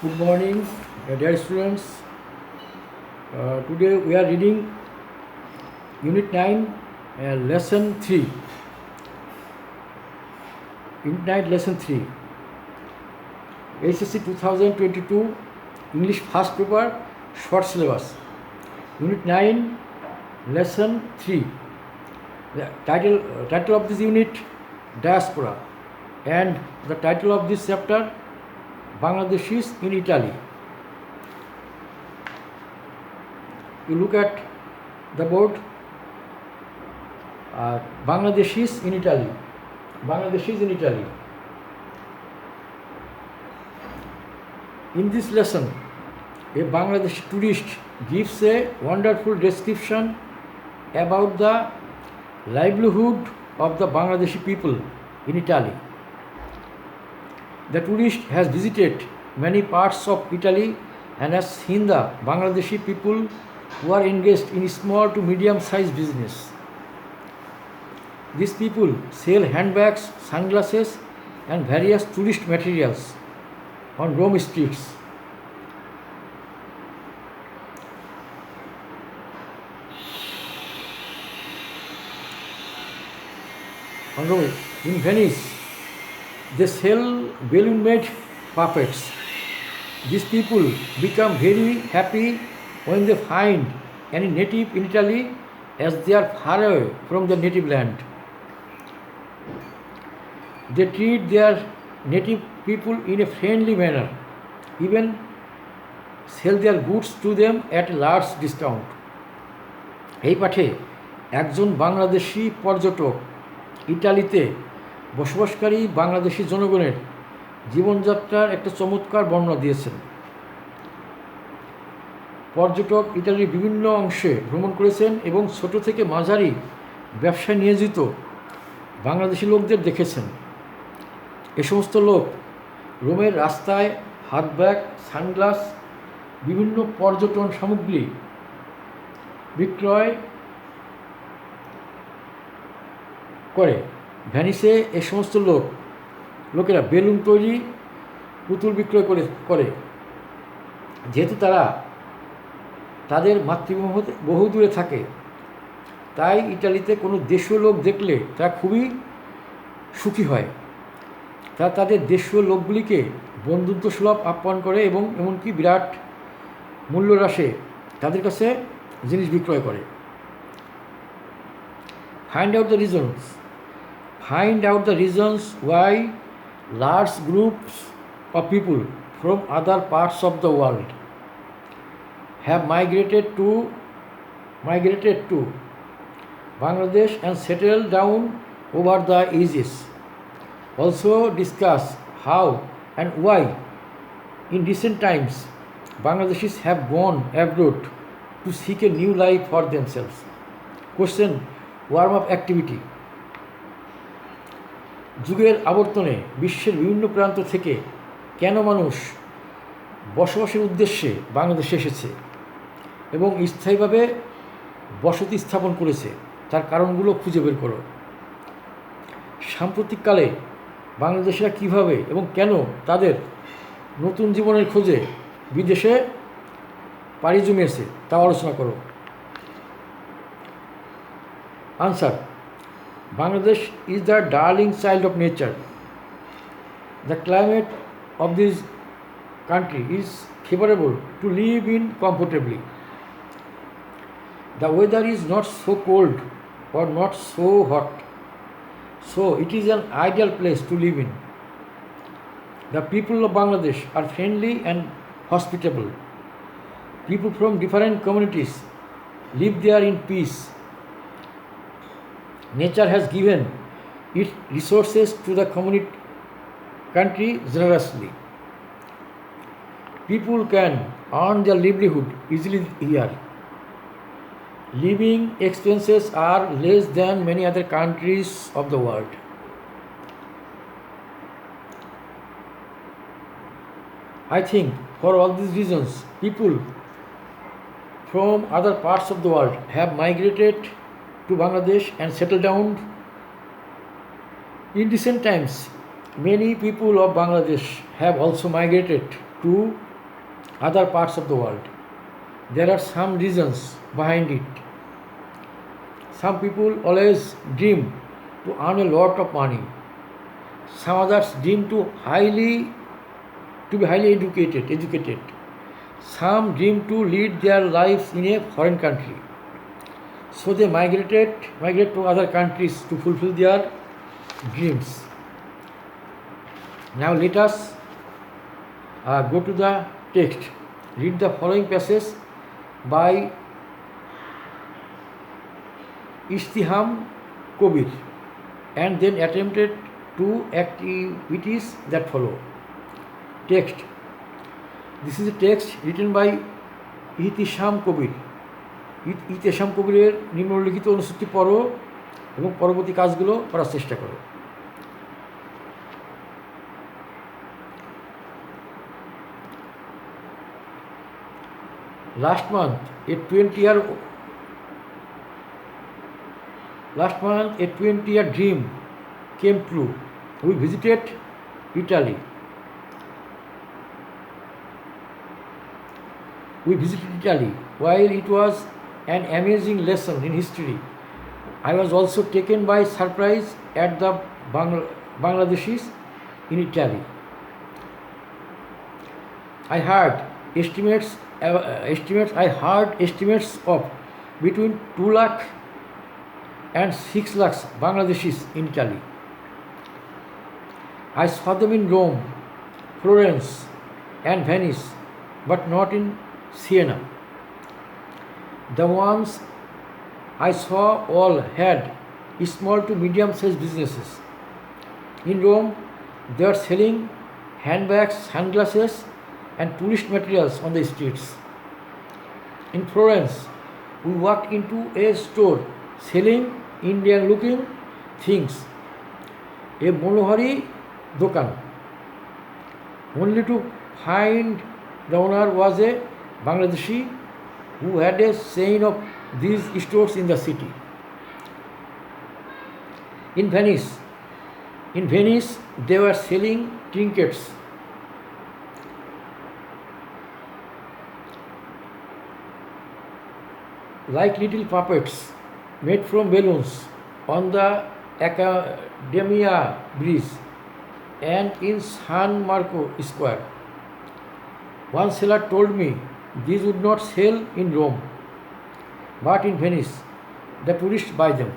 Good morning, dear students. Today we are reading Unit 9, Lesson 3. Unit 9, Lesson 3. HSC 2022 English First Paper, Short Syllabus. Unit 9, Lesson 3. The title of this unit, Diaspora. And the title of this chapter, Bangladeshis in Italy. You look at the board, Bangladeshis in Italy. Bangladeshis in Italy. In this lesson, a Bangladeshi tourist gives a wonderful description about the livelihood of the Bangladeshi people in Italy. The tourist has visited many parts of Italy and has seen the Bangladeshi people who are engaged in small to medium-sized business. These people sell handbags, sunglasses, and various tourist materials on Rome streets. In Venice, they sell balloon-made puppets. These people become very happy when they find any native in Italy, as they are far away from their native land. They treat their native people in a friendly manner, even sell their goods to them at a large discount. এই পাঠে একজন বাংলাদেশি পর্যটক ইটালিতে বসবাসকারী বাংলাদেশি জনগণের জীবনযাত্রার একটা চমৎকার বর্ণনা দিয়েছেন। পর্যটক ইতালির বিভিন্ন অংশে ভ্রমণ করেছেন এবং ছোট থেকে মাঝারি ব্যবসায় নিয়োজিত বাংলাদেশি লোকদের দেখেছেন। এ সমস্ত লোক রোমের রাস্তায় হাতব্যাগ, সানগ্লাস, বিভিন্ন পর্যটন সামগ্রী বিক্রয় করে। ভ্যানিসে এ সমস্ত লোকেরা বেলুন তৈরি, পুতুল বিক্রয় করে। যেহেতু তারা তাদের মাতৃভূমি বহু দূরে থাকে, তাই ইটালিতে কোনো দেশীয় লোক দেখলে তারা খুবই সুখী হয়। তারা তাদের দেশীয় লোকগুলিকে বন্ধুত্বসুলভ আপ্যায়ন করে এবং এমনকি বিরাট মূল্যহ্রাসে তাদের কাছে জিনিস বিক্রয় করে। Find out the reasons why large groups of people from other parts of the world have migrated to Bangladesh and settled down over the ages. Also discuss how and why in recent times Bangladeshis have gone abroad to seek a new life for themselves. Question: warm-up activity. যুগের আবর্তনে বিশ্বের বিভিন্ন প্রান্ত থেকে কেন মানুষ বসবাসের উদ্দেশ্যে বাংলাদেশে এসেছে এবং স্থায়ীভাবে বসতি স্থাপন করেছে, তার কারণগুলো খুঁজে বের করো। সাম্প্রতিককালে বাংলাদেশিরা কীভাবে এবং কেন তাদের নতুন জীবনের খোঁজে বিদেশে পাড়ি জমিয়েছে তা আলোচনা করো। Answer: Bangladesh is the darling child of nature. The climate of this country is favorable to live in comfortably. The weather is not so cold or not so hot, so it is an ideal place to live in. The people of Bangladesh are friendly and hospitable. People from different communities live there in peace. Nature has given its resources to the country generously. People can earn their livelihood easily here. Living expenses are less than many other countries of the world. I think for all these reasons, people from other parts of the world have migrated to Bangladesh and settled down. In recent times, many people of Bangladesh have also migrated to other parts of the world. There are some reasons behind it. Some people always dream to earn a lot of money. Some others dream to be highly educated. Some dream to lead their lives in a foreign country. So they migrate to other countries to fulfill their dreams. Now let us go to the text. Read the following passage by Ishtiham Kobir and then attempted two activities that follow. Text. This is a text written by Ehtisham কবির। ইহতিশাম কবিরের নিম্নলিখিত অনুচ্ছেদটি পড়ো এবং পরবর্তী কাজগুলো করার চেষ্টা করো। Last month, a 20-year dream came true. We visited Italy. While it was an amazing lesson in history, I was also taken by surprise at the Bangladeshis in Italy. I heard estimates of between 2 lakh and 6 lakhs Bangladeshis in Italy. I saw them in Rome, Florence, and Venice, but not in Siena. The ones I saw all had small to medium-sized businesses. In Rome, they are selling handbags, sunglasses, and tourist materials on the streets. In Florence, we walked into a store selling Indian-looking things, a Monohari dokan, only to find the owner was a Bangladeshi who had a chain of these stores in the city. In Venice, they were selling trinkets, like little puppets made from balloons on the Academia Bridge and in San Marco Square. One seller told me these would not sell in Rome, but in Venice, the tourists buy them.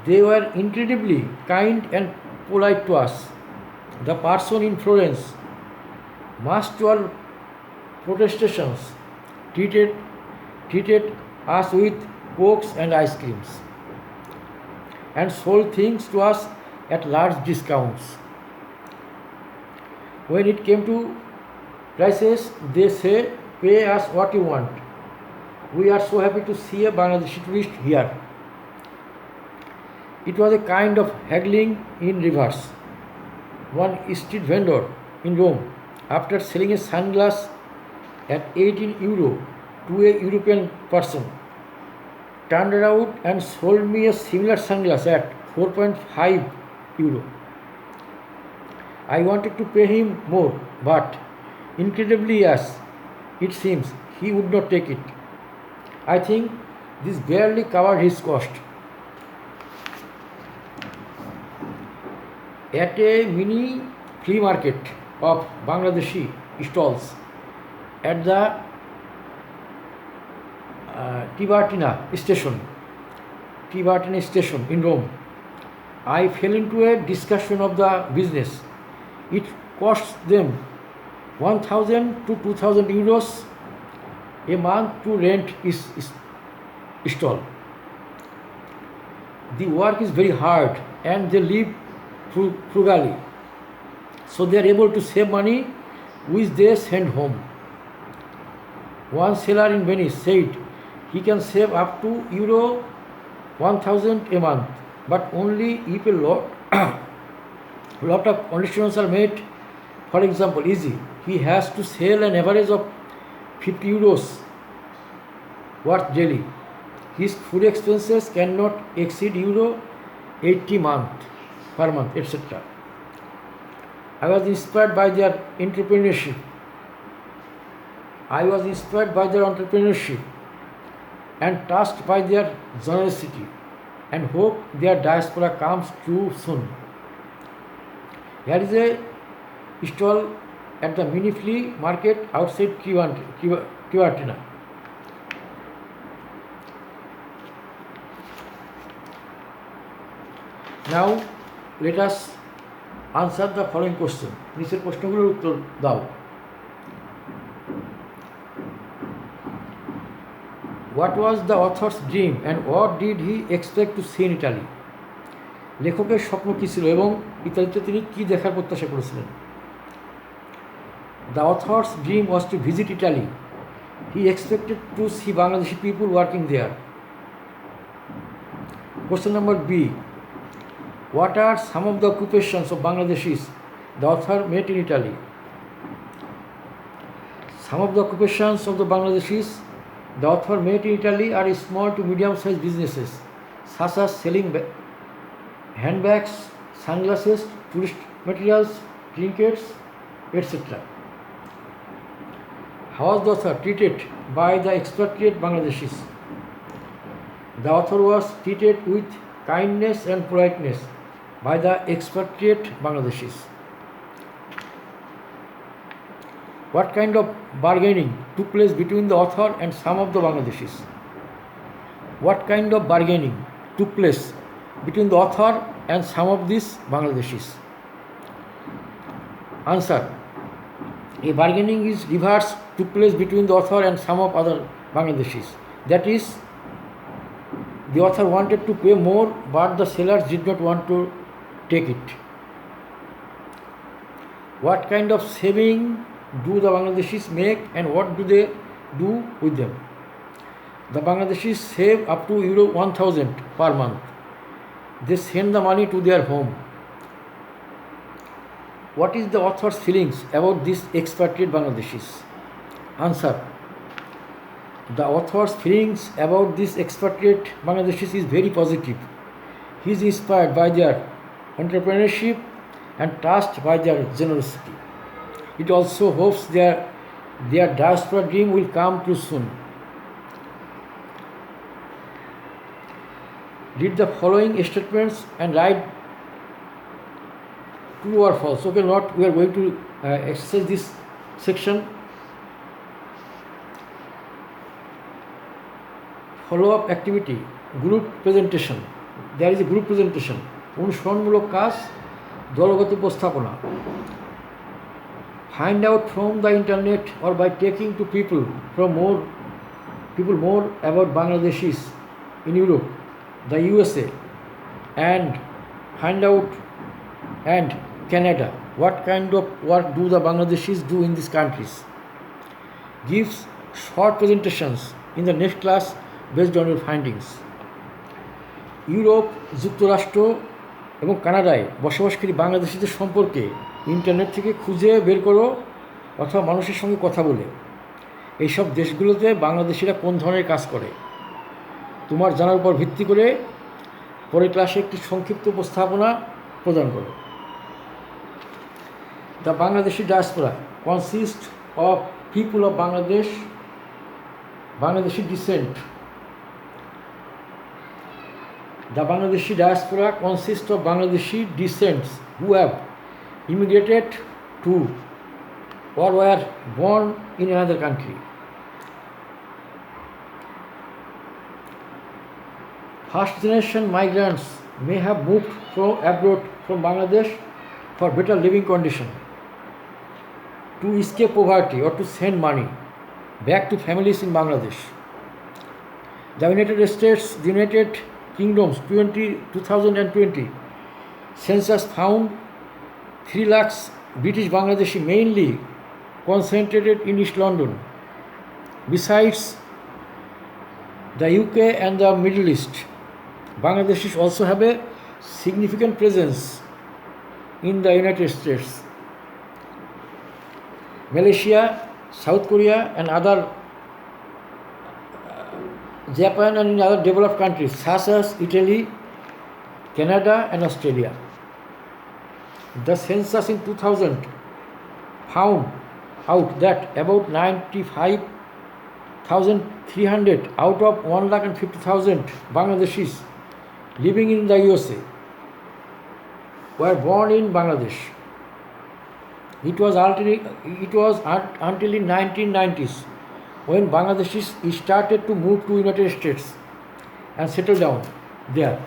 They were incredibly kind and polite to us. The person in Florence, much to our protestations, treated us with cokes and ice creams and sold things to us at large discounts. When it came to prices, they say, pay us what you want. We are so happy to see a Bangladeshi tourist here. It was a kind of haggling in reverse. One street vendor in Rome, after selling a sunglass at 18 euro to a European person, turned around and sold me a similar sunglass at 4.5 euro. I wanted to pay him more, but incredibly, as it seems, he would not take it. I think this barely covered his cost. At a mini flea market of Bangladeshi stalls at the Tiburtina station in Rome, I fell into a discussion of the business. It costs them 1,000 to 2,000 euros a month to rent his stall. The work is very hard and they live frugally, so they are able to save money which they send home. One seller in Venice said he can save up to euro 1,000 a month, but only if a lot of conditions are made. For example, easy, he has to sell an average of 50 euros worth daily. His food expenses cannot exceed euro 80 per month, etc. I was inspired by their entrepreneurship. I was inspired by their entrepreneurship and touched by their generosity and hope their diaspora comes true soon. Here is a stall at the mini flea market outside Keewatin. Now let us answer the following question. নিচের প্রশ্নগুলোর উত্তর দাও। What was the author's dream and what did he expect to see in Italy? লেখকের স্বপ্ন কী ছিল এবং ইতালিতে তিনি কী দেখার প্রত্যাশা করেছিলেন? The author's dream was to visit Italy. He expected to see Bangladeshi people working there. Question number B. What are some of the occupations of Bangladeshis the author met in Italy? Some of the occupations of the Bangladeshis the author met in Italy are small to medium-sized businesses such as selling handbags, sunglasses, tourist materials, trinkets, etc. How was the author treated by the expatriate Bangladeshis? The author was treated with kindness and politeness by the expatriate Bangladeshis. What kind of bargaining took place between the author and some of the Bangladeshis? What kind of bargaining took place between the author and some of these Bangladeshis? Answer. A bargaining is reverse took place between the author and some of other Bangladeshis. That is, the author wanted to pay more but the sellers did not want to take it. What kind of saving do the Bangladeshis make and what do they do with them? The Bangladeshis save up to euro 1000 per month. They send the money to their home. What is the author's feelings about these expatriate Bangladeshis? Answer. The author's feelings about these expatriate Bangladeshis is very positive. He is inspired by their entrepreneurship and touched by their generosity. It also hopes their diaspora dream will come true soon. Read the following statements and write true or false. Okay, we are going to exercise this section. Follow-up activity, group presentation. There is a group presentation. অনুসরণমূলক কাজ, দলগত উপস্থাপনা. Find out from the internet or by talking to people more about Bangladeshis in Europe, the USA, and find out and Canada. What kind of work do the Bangladeshis do in these countries? Gives short presentations in the next class based on your findings. Europe, যুক্তরাষ্ট্র এবং কানাডায় বসবাসকারী বাংলাদেশিদের সম্পর্কে internet থেকে খুঁজে বের করো অথবা মানুষের সঙ্গে কথা বলে। এইসব দেশগুলোতে বাংলাদেশিরা কোন ধরনের কাজ করে তোমার জানার উপর ভিত্তি করে পরের ক্লাসে একটি সংক্ষিপ্ত উপস্থাপনা প্রদান করো। The Bangladeshi diaspora consists of people of Bangladeshi descent. The Bangladeshi diaspora consists of Bangladeshi descents who have immigrated to or were born in another country. First generation migrants may have moved abroad from Bangladesh for better living condition, to escape poverty or to send money back to families in Bangladesh. The United States, the United Kingdom's 2020 census found 3 lakhs British Bangladeshi, mainly concentrated in East London. Besides the UK and the Middle East, Bangladeshis also have a significant presence in the United States, Malaysia, South Korea and other Japan and in other developed countries such as Italy, Canada and Australia. The census in 2000 found out that about 95,300 out of 1,50,000 Bangladeshis living in the USA were born in Bangladesh. It was until in 1990s when Bangladeshis started to move to United States and settle down there.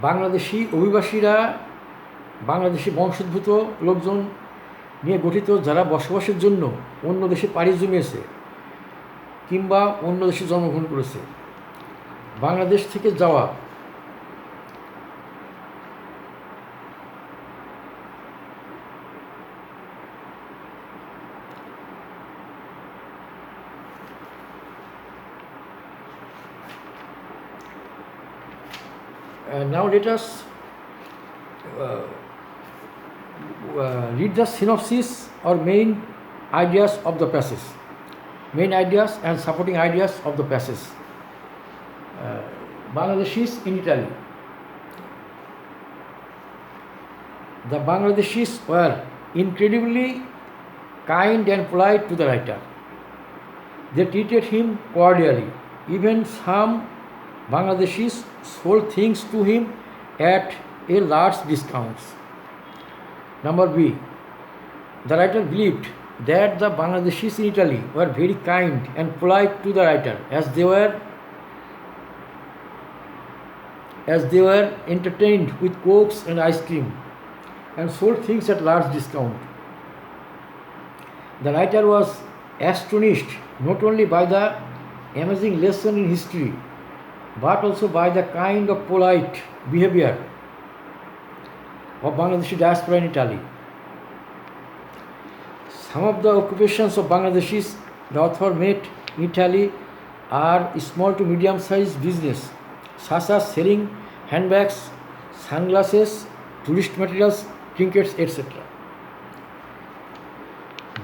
Bangladeshi অভিবাসীরা Bangladeshi বংশোদ্ভূত লোকজন নিয়ে গঠিত, যারা বসবাসের জন্য অন্য দেশে পাড়ি জমিয়েছে কিংবা অন্য দেশে জন্মগ্রহণ করেছে। বাংলাদেশ থেকে যাওয়া now let us read the synopsis or main ideas of the passage, main ideas and supporting ideas of the passage. Bangladeshis in Italy. The Bangladeshis were incredibly kind and polite to the writer. They treated him cordially. Even some Bangladeshis sold things to him at a large discount. Number B. The writer believed that the Bangladeshis in Italy were very kind and polite to the writer as they were entertained with cokes and ice cream and sold things at large discount. The writer was astonished not only by the amazing lesson in history but also by the kind of polite behavior of Bangladeshi diaspora in Italy. Some of the occupations of Bangladeshis the author met in Italy are small to medium-sized business, such as selling handbags, sunglasses, tourist materials, trinkets, etc.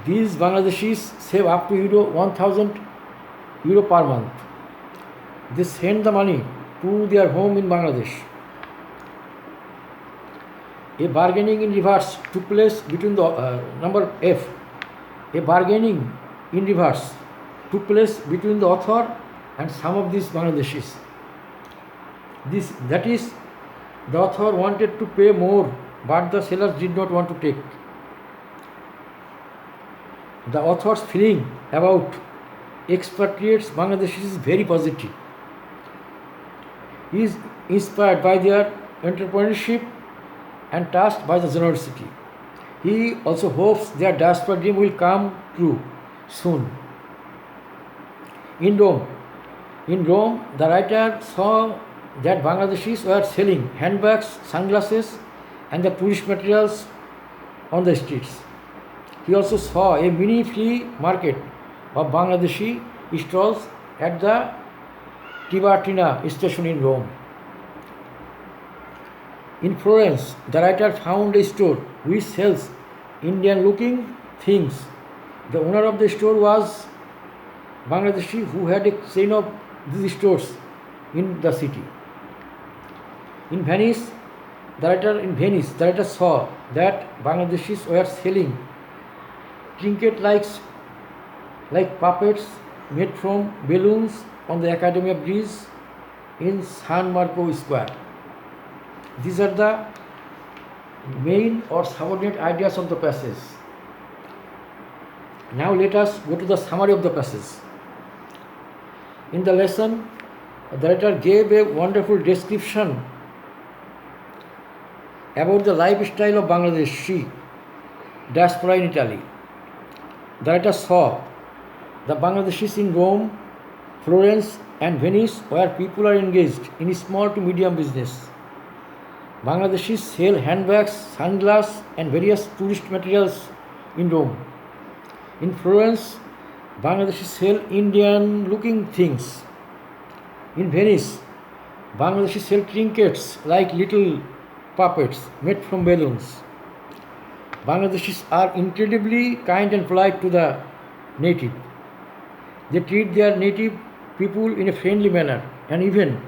These Bangladeshis save up to €1,000 per month. They send the money to their home in Bangladesh. A bargaining in reverse took place between the number F. A bargaining in reverse took place between the author and some of these Bangladeshis. That is, the author wanted to pay more, but the sellers did not want to take. The author's feeling about expatriates Bangladeshis is very positive. He is inspired by their entrepreneurship and touched by the generosity. He also hopes their diaspora dream will come true soon. In Rome, the writer saw that Bangladeshis were selling handbags, sunglasses, and the tourist materials on the streets. He also saw a mini flea market of Bangladeshi stalls at the Tiburtina station in Rome. In Florence, the writer found a store which sells Indian-looking things. The owner of the store was Bangladeshi who had a chain of these stores in the city. In Venice, the writer saw that Bangladeshis were selling trinket like puppets made from balloons on the Academia Bridge in San Marco Square. These are the main or subordinate ideas of the passage. Now let us go to the summary of the passage. In the lesson, the writer gave a wonderful description about the lifestyle of Bangladeshi diaspora in Italy. The writer saw the Bangladeshis in Rome, Florence, and Venice, where people are engaged in small to medium business. Bangladeshis sell handbags, sunglasses, and various tourist materials in Rome. In Florence, Bangladeshis sell Indian-looking things. In Venice, Bangladeshis sell trinkets like little puppets made from balloons. Bangladeshis are incredibly kind and polite to the native. They treat their native people in a friendly manner, and even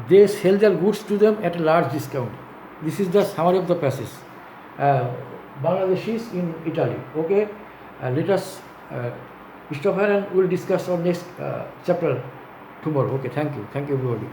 they sell their goods to them at a large discount. This is the summary of the passage. Bangladeshis in Italy. Okay, let us stop here and we'll discuss our next chapter tomorrow. Okay, thank you everybody.